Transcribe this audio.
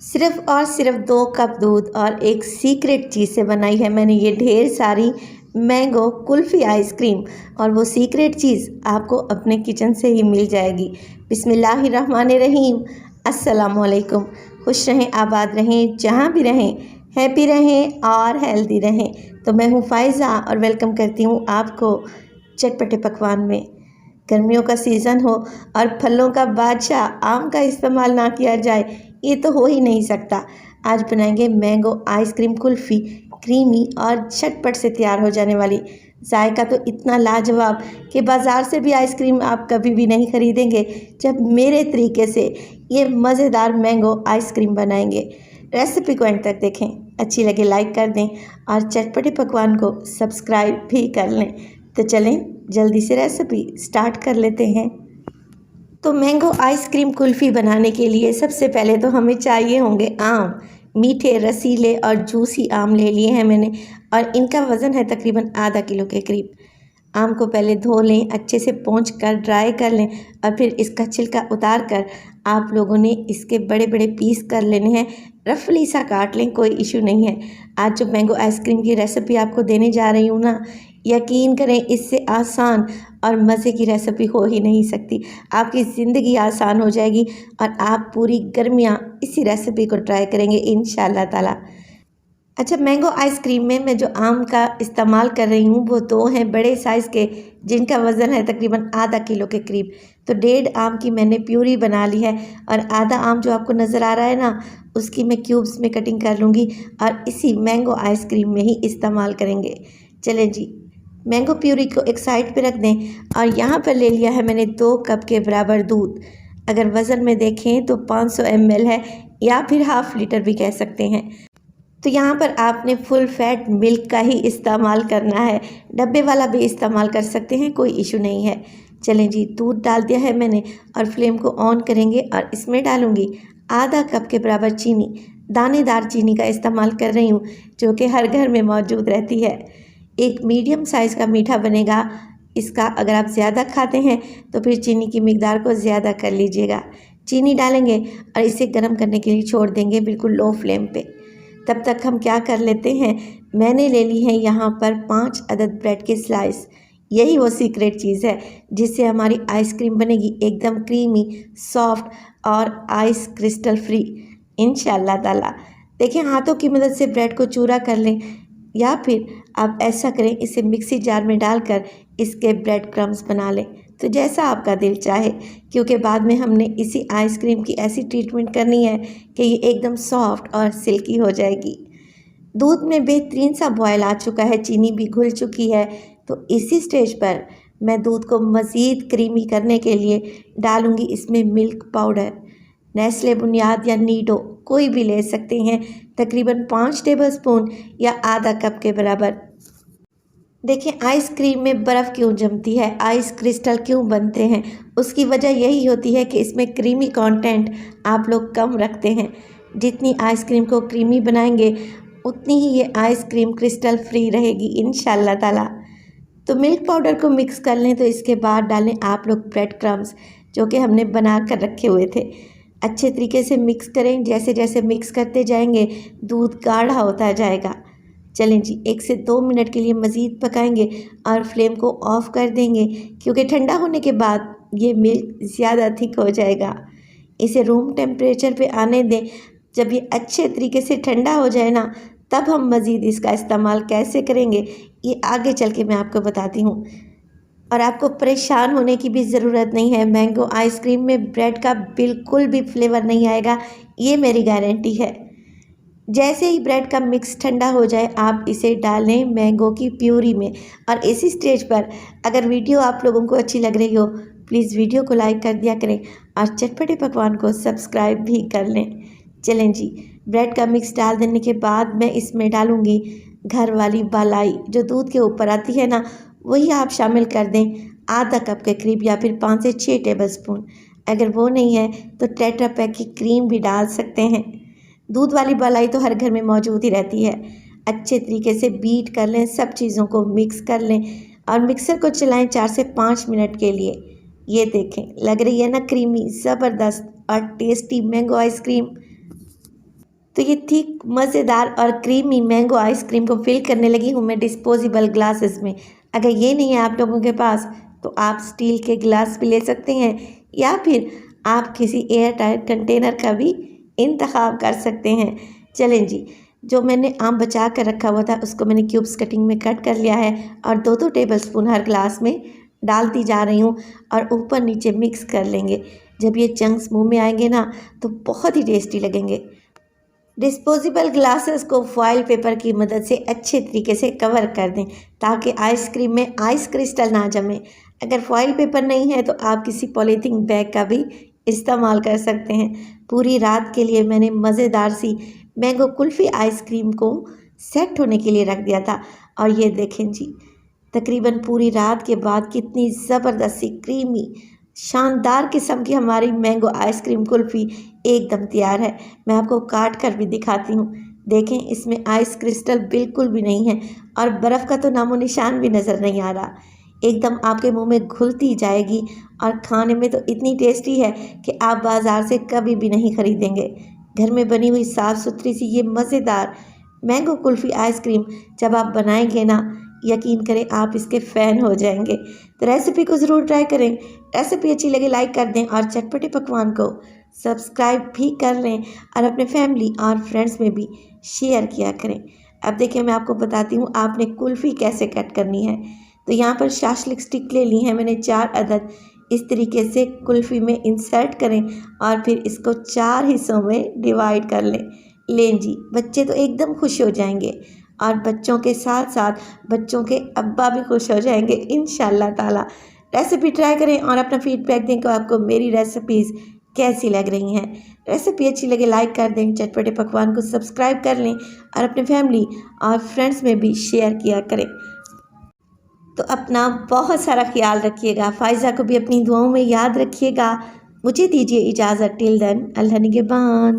सिर्फ़ और सिर्फ़ 2 कप दूध और एक सीक्रेट चीज़ से बनाई है मैंने ये ढेर सारी मैंगो कुल्फ़ी आइसक्रीम। और वो सीक्रेट चीज़ आपको अपने किचन से ही मिल जाएगी। बिस्मिल्लाहिर्रहमानिर्रहीम। अस्सलामुअलैकुम। खुश रहें, आबाद रहें, जहाँ भी रहें, हैप्पी रहें और हेल्दी रहें। तो मैं हूँ फ़ाइज़ा और वेलकम करती हूँ आपको चटपटे पकवान में। गर्मियों का सीज़न हो और फलों का बादशाह आम का इस्तेमाल ना किया जाए, ये तो हो ही नहीं सकता। आज बनाएंगे मैंगो आइसक्रीम कुल्फ़ी, क्रीमी और झटपट से तैयार हो जाने वाली। जायका तो इतना लाजवाब कि बाज़ार से भी आइसक्रीम आप कभी भी नहीं खरीदेंगे जब मेरे तरीके से ये मज़ेदार मैंगो आइसक्रीम बनाएंगे। रेसिपी को एंड तक देखें, अच्छी लगे लाइक कर दें और चटपटे पकवान को सब्सक्राइब भी कर लें। तो चलें जल्दी से रेसिपी स्टार्ट कर लेते हैं। तो मैंगो आइसक्रीम कुल्फ़ी बनाने के लिए सबसे पहले तो हमें चाहिए होंगे आम। मीठे, रसीले और जूसी आम ले लिए हैं मैंने और इनका वज़न है तकरीबन आधा किलो के करीब। आम को पहले धो लें, अच्छे से पोंछ कर ड्राई कर लें और फिर इसका छिलका उतार कर आप लोगों ने इसके बड़े बड़े पीस कर लेने हैं। रफली सा काट लें, कोई इशू नहीं है। आज जो मैंगो आइसक्रीम की रेसिपी आपको देने जा रही हूँ ना, यकीन करें इससे आसान और मज़े की रेसिपी हो ही नहीं सकती। आपकी ज़िंदगी आसान हो जाएगी और आप पूरी गर्मियाँ इसी रेसिपी को ट्राई करेंगे इंशाअल्लाह ताला। अच्छा, मैंगो आइसक्रीम में मैं जो आम का इस्तेमाल कर रही हूँ वो 2 हैं बड़े साइज़ के, जिनका वज़न है तकरीबन आधा किलो के करीब। तो 1.5 आम की मैंने प्यूरी बना ली है और आधा आम जो आपको नज़र आ रहा है ना, उसकी मैं क्यूब्स में कटिंग कर लूँगी और इसी मैंगो आइसक्रीम में ही इस्तेमाल करेंगे। चलें जी, मैंगो प्यूरी को एक साइड पे रख दें और यहाँ पर ले लिया है मैंने 2 कप के बराबर दूध। अगर वज़न में देखें तो 500 ml है या फिर हाफ़ लीटर भी कह सकते हैं। तो यहाँ पर आपने फुल फैट मिल्क का ही इस्तेमाल करना है, डब्बे वाला भी इस्तेमाल कर सकते हैं, कोई इशू नहीं है। चलें जी, दूध डाल दिया है मैंने और फ्लेम को ऑन करेंगे और इसमें डालूँगी आधा कप के बराबर चीनी। दानेदार चीनी का इस्तेमाल कर रही हूँ जो कि हर घर में मौजूद रहती है। एक मीडियम साइज़ का मीठा बनेगा इसका। अगर आप ज़्यादा खाते हैं तो फिर चीनी की मिकदार को ज़्यादा कर लीजिएगा। चीनी डालेंगे और इसे गर्म करने के लिए छोड़ देंगे बिल्कुल लो फ्लेम पे। तब तक हम क्या कर लेते हैं, मैंने ले ली है यहाँ पर 5 अदद ब्रेड के स्लाइस। यही वो सीक्रेट चीज़ है जिससे हमारी आइसक्रीम बनेगी एकदम क्रीमी, सॉफ्ट और आइस क्रिस्टल फ्री इंशाअल्लाह ताला। देखिए, हाथों की मदद से ब्रेड को चूरा कर लें या फिर आप ऐसा करें, इसे मिक्सी जार में डालकर इसके ब्रेड क्रम्स बना लें। तो जैसा आपका दिल चाहे, क्योंकि बाद में हमने इसी आइसक्रीम की ऐसी ट्रीटमेंट करनी है कि ये एकदम सॉफ्ट और सिल्की हो जाएगी। दूध में बेहतरीन सा बॉयल आ चुका है, चीनी भी घुल चुकी है। तो इसी स्टेज पर मैं दूध को मज़ीद क्रीमी करने के लिए डालूँगी इसमें मिल्क पाउडर। नेस्ले बुनियाद या नीडो कोई भी ले सकते हैं, तकरीबन 5 टेबलस्पून या आधा कप के बराबर। देखिए, आइसक्रीम में बर्फ़ क्यों जमती है, आइस क्रिस्टल क्यों बनते हैं, उसकी वजह यही होती है कि इसमें क्रीमी कंटेंट आप लोग कम रखते हैं। जितनी आइसक्रीम को क्रीमी बनाएंगे उतनी ही ये आइसक्रीम क्रिस्टल फ्री रहेगी इंशाअल्लाह ताला। तो मिल्क पाउडर को मिक्स कर लें। तो इसके बाद डालें आप लोग ब्रेड क्रम्स जो कि हमने बना कर रखे हुए थे। अच्छे तरीके से मिक्स करें। जैसे जैसे मिक्स करते जाएंगे दूध गाढ़ा होता जाएगा। चलें जी, 1 से 2 मिनट के लिए मज़ीद पकाएंगे और फ्लेम को ऑफ़ कर देंगे, क्योंकि ठंडा होने के बाद ये मिल्क ज़्यादा थिक हो जाएगा। इसे रूम टेम्परेचर पे आने दें। जब ये अच्छे तरीके से ठंडा हो जाए ना, तब हम मज़ीद इसका इस्तेमाल कैसे करेंगे ये आगे चल के मैं आपको बताती हूँ। और आपको परेशान होने की भी ज़रूरत नहीं है, मैंगो आइसक्रीम में ब्रेड का बिल्कुल भी फ्लेवर नहीं आएगा, ये मेरी गारंटी है। जैसे ही ब्रेड का मिक्स ठंडा हो जाए आप इसे डालें मैंगो की प्यूरी में। और इसी स्टेज पर अगर वीडियो आप लोगों को अच्छी लग रही हो, प्लीज़ वीडियो को लाइक कर दिया करें और चटपटे पकवान को सब्सक्राइब भी कर लें। चलें जी, ब्रेड का मिक्स डाल देने के बाद मैं इसमें डालूँगी घर वाली मलाई जो दूध के ऊपर आती है ना, वही आप शामिल कर दें आधा कप के करीब या फिर 5 से 6 टेबलस्पून। अगर वो नहीं है तो टेट्रा पैक की क्रीम भी डाल सकते हैं। दूध वाली मलाई तो हर घर में मौजूद ही रहती है। अच्छे तरीके से बीट कर लें, सब चीज़ों को मिक्स कर लें और मिक्सर को चलाएं 4 से 5 मिनट के लिए। ये देखें, लग रही है ना क्रीमी, ज़बरदस्त और टेस्टी मैंगो आइसक्रीम। तो ये ठीक मज़ेदार और क्रीमी मैंगो आइसक्रीम को फिल करने लगी हूँ मैं डिस्पोजेबल ग्लासेस में। अगर ये नहीं है आप लोगों के पास तो आप स्टील के गिलास भी ले सकते हैं या फिर आप किसी एयर टाइट कंटेनर का भी इंतखाब कर सकते हैं। चलें जी, जो मैंने आम बचा कर रखा हुआ था उसको मैंने क्यूब्स कटिंग में कट कर लिया है और 2-2 टेबलस्पून हर ग्लास में डालती जा रही हूँ और ऊपर नीचे मिक्स कर लेंगे। जब ये चंक्स मुंह में आएंगे ना तो बहुत ही टेस्टी लगेंगे। डिस्पोजेबल ग्लासेस को फॉइल पेपर की मदद से अच्छे तरीके से कवर कर दें ताकि आइसक्रीम में आइस क्रिस्टल ना जमे। अगर फॉइल पेपर नहीं है तो आप किसी पॉलीथीन बैग का भी इस्तेमाल कर सकते हैं। पूरी रात के लिए मैंने मज़ेदार सी मैंगो कुल्फ़ी आइसक्रीम को सेट होने के लिए रख दिया था और ये देखें जी, तकरीबन पूरी रात के बाद कितनी ज़बरदस्त सी क्रीमी शानदार किस्म की हमारी मैंगो आइसक्रीम कुल्फ़ी एकदम तैयार है। मैं आपको काट कर भी दिखाती हूँ। देखें, इसमें आइस क्रिस्टल बिल्कुल भी नहीं है और बर्फ़ का तो नामो निशान भी नज़र नहीं आ रहा। एकदम आपके मुंह में घुलती जाएगी और खाने में तो इतनी टेस्टी है कि आप बाज़ार से कभी भी नहीं ख़रीदेंगे। घर में बनी हुई साफ़ सुथरी सी ये मज़ेदार मैंगो कुल्फ़ी आइसक्रीम जब आप बनाएंगे ना, यकीन करें आप इसके फ़ैन हो जाएंगे। तो रेसिपी को ज़रूर ट्राई करें। रेसिपी अच्छी लगे लाइक कर दें और चटपटे पकवान को सब्सक्राइब भी कर लें और अपने फैमिली और फ्रेंड्स में भी शेयर किया करें। अब देखिए, मैं आपको बताती हूँ आपने कुल्फ़ी कैसे कट करनी है। तो यहाँ पर शाशलिक स्टिक ले ली है मैंने 4 अदद। इस तरीके से कुल्फ़ी में इंसर्ट करें और फिर इसको 4 हिस्सों में डिवाइड कर लें जी। बच्चे तो एकदम खुश हो जाएंगे और बच्चों के साथ साथ बच्चों के अब्बा भी खुश हो जाएंगे इंशाल्लाह ताला। रेसिपी ट्राई करें और अपना फीडबैक दें कि आपको मेरी रेसिपीज़ कैसी लग रही हैं। रेसिपी अच्छी लगे लाइक कर दें, चटपटे पकवान को सब्सक्राइब कर लें और अपने फैमिली और फ्रेंड्स में भी शेयर किया करें। तो अपना बहुत सारा ख्याल रखिएगा। फ़ाइज़ा को भी अपनी दुआओं में याद रखिएगा। मुझे दीजिए इजाज़त। टिल देन, अल्लाह निगहबान।